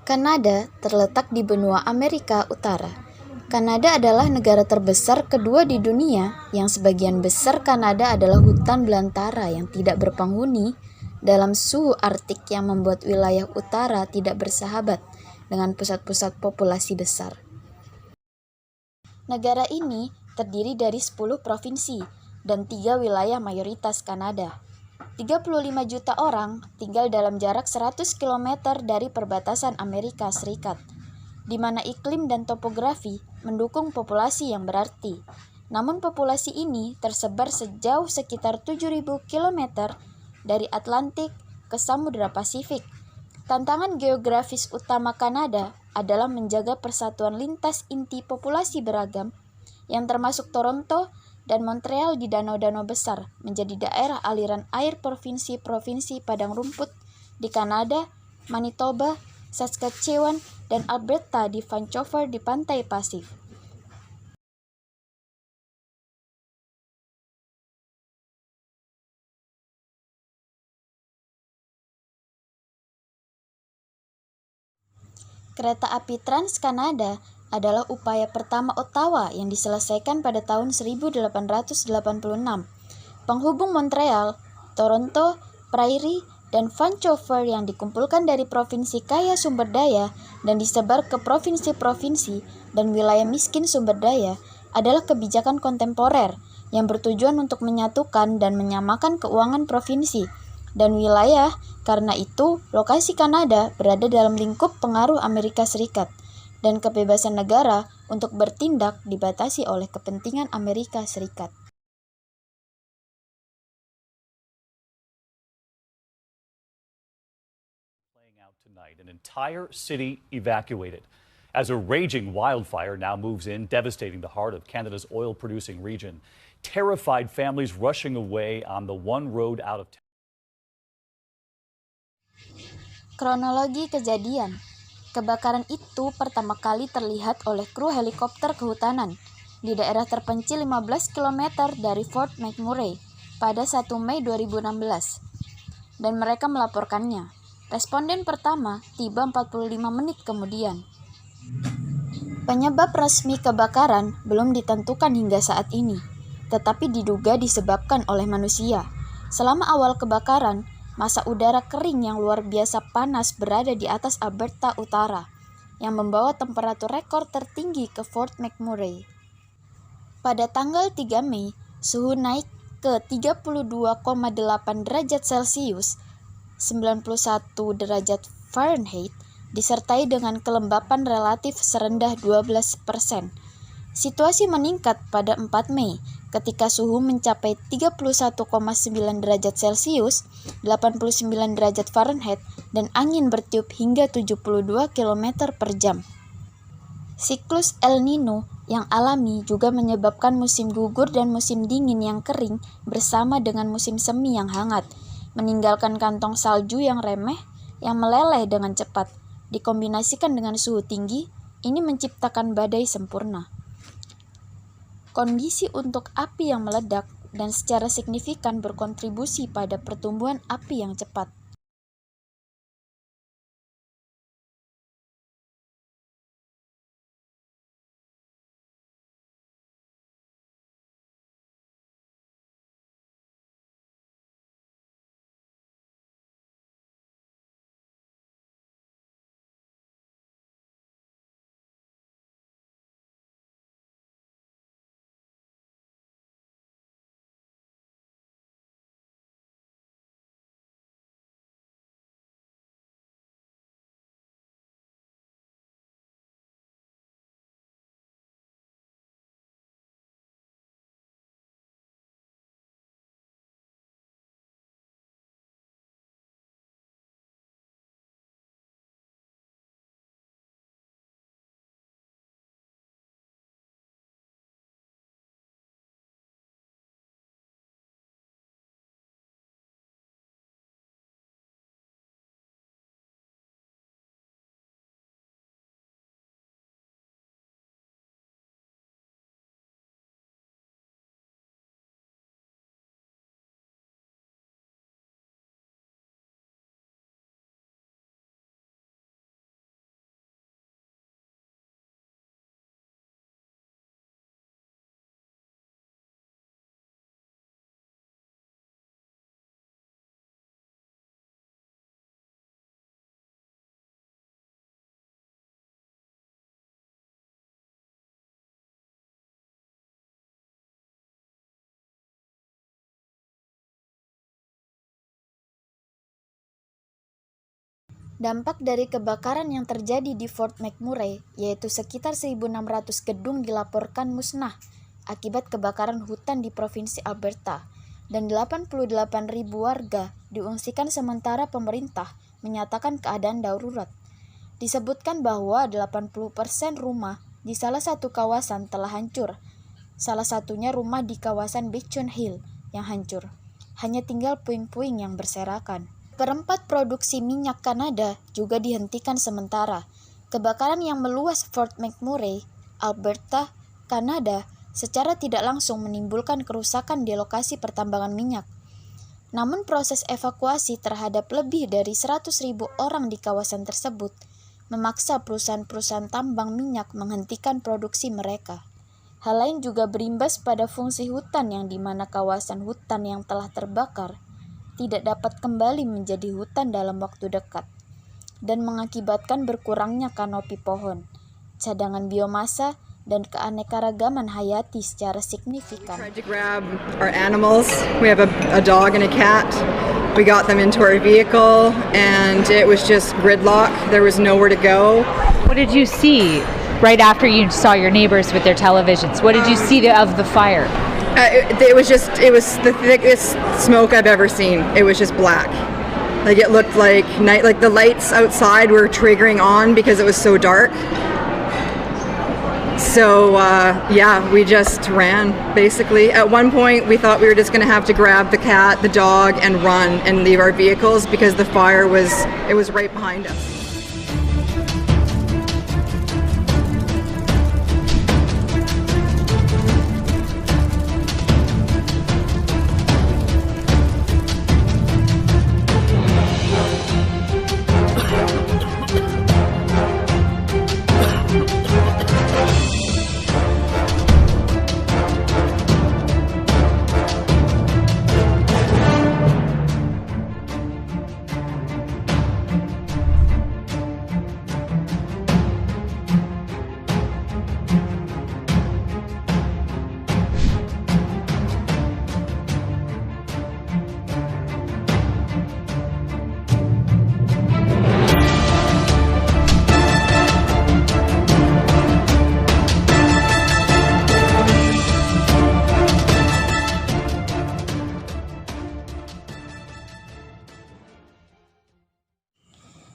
Kanada terletak di benua Amerika Utara. Kanada adalah negara terbesar kedua di dunia, yang sebagian besar Kanada adalah hutan belantara yang tidak berpenghuni dalam suhu Arktik yang membuat wilayah utara tidak bersahabat dengan pusat-pusat populasi besar. Negara ini terdiri dari 10 provinsi dan 3 wilayah mayoritas Kanada. 35 juta orang tinggal dalam jarak 100 km dari perbatasan Amerika Serikat, di mana iklim dan topografi mendukung populasi yang berarti. Namun populasi ini tersebar sejauh sekitar 7.000 km dari Atlantik ke Samudra Pasifik. Tantangan geografis utama Kanada adalah menjaga persatuan lintas inti populasi beragam, yang termasuk Toronto dan Montreal di danau-danau besar, menjadi daerah aliran air provinsi-provinsi padang rumput di Kanada, Manitoba, Saskatchewan, dan Alberta di Vancouver di pantai Pasifik. Kereta api Trans-Kanada adalah upaya pertama Ottawa yang diselesaikan pada tahun 1886. Penghubung Montreal, Toronto, Prairie, dan Vancouver yang dikumpulkan dari provinsi kaya sumber daya dan disebar ke provinsi-provinsi dan wilayah miskin sumber daya adalah kebijakan kontemporer yang bertujuan untuk menyatukan dan menyamakan keuangan provinsi dan wilayah. Karena itu, lokasi Kanada berada dalam lingkup pengaruh Amerika Serikat, dan kebebasan negara untuk bertindak dibatasi oleh kepentingan Amerika Serikat. Playing out tonight, an entire city evacuated as a raging wildfire now moves in, devastating the heart of Canada's oil-producing region. Terrified families rushing away on the one road out of town. Kronologi kejadian. Kebakaran itu pertama kali terlihat oleh kru helikopter kehutanan di daerah terpencil 15 km dari Fort McMurray pada 1 Mei 2016, dan mereka melaporkannya. Responden pertama tiba 45 menit kemudian. Penyebab resmi kebakaran belum ditentukan hingga saat ini, tetapi diduga disebabkan oleh manusia. Selama awal kebakaran, massa udara kering yang luar biasa panas berada di atas Alberta Utara, yang membawa temperatur rekor tertinggi ke Fort McMurray. Pada tanggal 3 Mei, suhu naik ke 32,8 derajat Celcius, 91 derajat Fahrenheit, disertai dengan kelembapan relatif serendah 12%. Situasi meningkat pada 4 Mei ketika suhu mencapai 31,9 derajat Celcius, 89 derajat Fahrenheit, dan angin bertiup hingga 72 km per jam. Siklus El Nino yang alami juga menyebabkan musim gugur dan musim dingin yang kering bersama dengan musim semi yang hangat, meninggalkan kantong salju yang remeh yang meleleh dengan cepat. Dikombinasikan dengan suhu tinggi, ini menciptakan badai sempurna. Kondisi untuk api yang meledak dan secara signifikan berkontribusi pada pertumbuhan api yang cepat. Dampak dari kebakaran yang terjadi di Fort McMurray, yaitu sekitar 1.600 gedung dilaporkan musnah akibat kebakaran hutan di Provinsi Alberta, dan 88.000 warga diungsikan sementara pemerintah menyatakan keadaan darurat. Disebutkan bahwa 80% rumah di salah satu kawasan telah hancur, salah satunya rumah di kawasan Beacon Hill yang hancur. Hanya tinggal puing-puing yang berserakan. Seperempat produksi minyak Kanada juga dihentikan sementara. Kebakaran yang meluas Fort McMurray, Alberta, Kanada, secara tidak langsung menimbulkan kerusakan di lokasi pertambangan minyak. Namun proses evakuasi terhadap lebih dari 100.000 orang di kawasan tersebut memaksa perusahaan-perusahaan tambang minyak menghentikan produksi mereka. Hal lain juga berimbas pada fungsi hutan yang di mana kawasan hutan yang telah terbakar tidak dapat kembali menjadi hutan dalam waktu dekat, dan mengakibatkan berkurangnya kanopi pohon, cadangan biomasa, dan keanekaragaman hayati secara signifikan. We tried to grab our animals. We have a dog and a cat. We got them into our vehicle, and it was just gridlock. There was nowhere to go. What did you see right after you saw your neighbors with their televisions? What did you see of the fire? It was the thickest smoke I've ever seen. It was just black. Like it looked like night. Like the lights outside were triggering on because it was so dark. So we just ran. Basically, at one point we thought we were just going to have to grab the cat, the dog, and run and leave our vehicles because the fire was right behind us.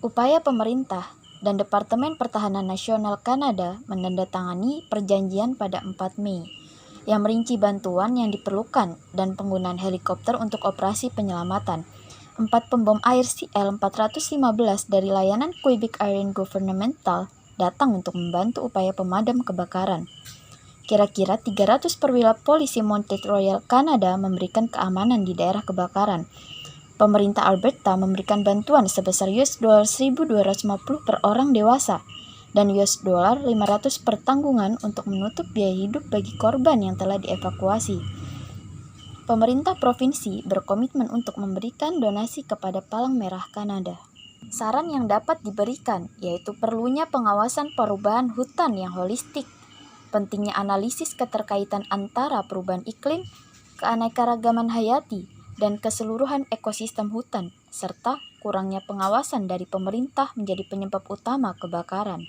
Upaya pemerintah dan Departemen Pertahanan Nasional Kanada menandatangani perjanjian pada 4 Mei yang merinci bantuan yang diperlukan dan penggunaan helikopter untuk operasi penyelamatan. 4 pembom air CL-415 dari layanan Quebec Iron Governmental datang untuk membantu upaya pemadam kebakaran. Kira-kira 300 perwira polisi Mounted Royal Kanada memberikan keamanan di daerah kebakaran. Pemerintah Alberta memberikan bantuan sebesar $1.250 per orang dewasa dan $500 per tanggungan untuk menutup biaya hidup bagi korban yang telah dievakuasi. Pemerintah provinsi berkomitmen untuk memberikan donasi kepada Palang Merah Kanada. Saran yang dapat diberikan yaitu perlunya pengawasan perubahan hutan yang holistik, pentingnya analisis keterkaitan antara perubahan iklim, keanekaragaman hayati, dan keseluruhan ekosistem hutan, serta kurangnya pengawasan dari pemerintah menjadi penyebab utama kebakaran.